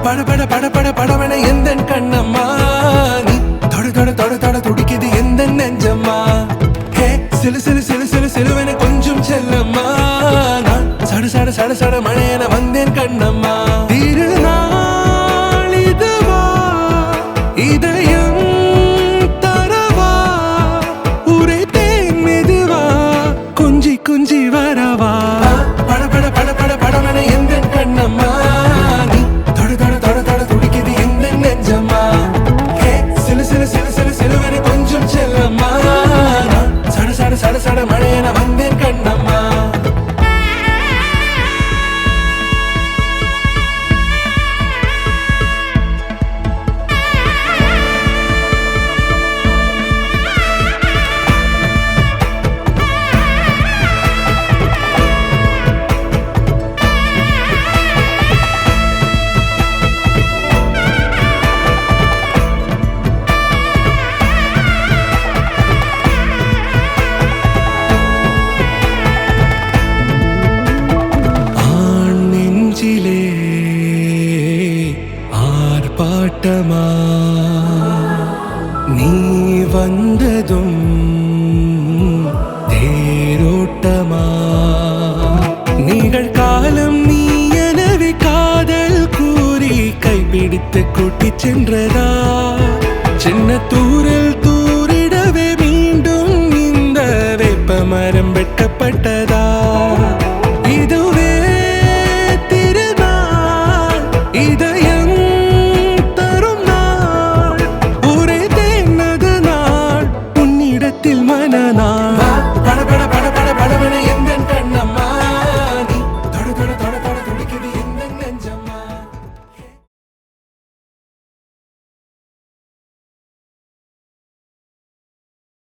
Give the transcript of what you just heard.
பட பட பட பட படவன எந்த கண்ணம்மா நீ தொட தொட தொட தொட துடிக்குது எந்த நெஞ்சம்மா ஹே சிலு சிலு சிலு சிலு சிலுவன கொஞ்சம் செல்லம்மா நான் சட சட சட சட மழையன வந்தேன் கண்ணம்மா திருநாள் இதுவா இதயம் தரவா உரைத்தேன் மெதுவா கொஞ்சி கொஞ்சி வரவா பட பட பட பட படவன எந்த கண்ணம்மா நீ தொட தொட தொட தொட துடிக்குது எந்த நெஞ்சம்மா ஹே சிலு சிலு சிலு சிலு சிலுவன கொஞ்சம் செல்லம்மா நான் சட சட சட சட மழையன வந்தேன் கண்ணம்மா ஆர்ப்பாட்டமா நீ வந்ததும் தேரோட்டமா நிகழ்காலம் நீ எனவே காதல் கூறி கைப்பிடித்து கூட்டிச் சென்றதா சின்ன தூரல்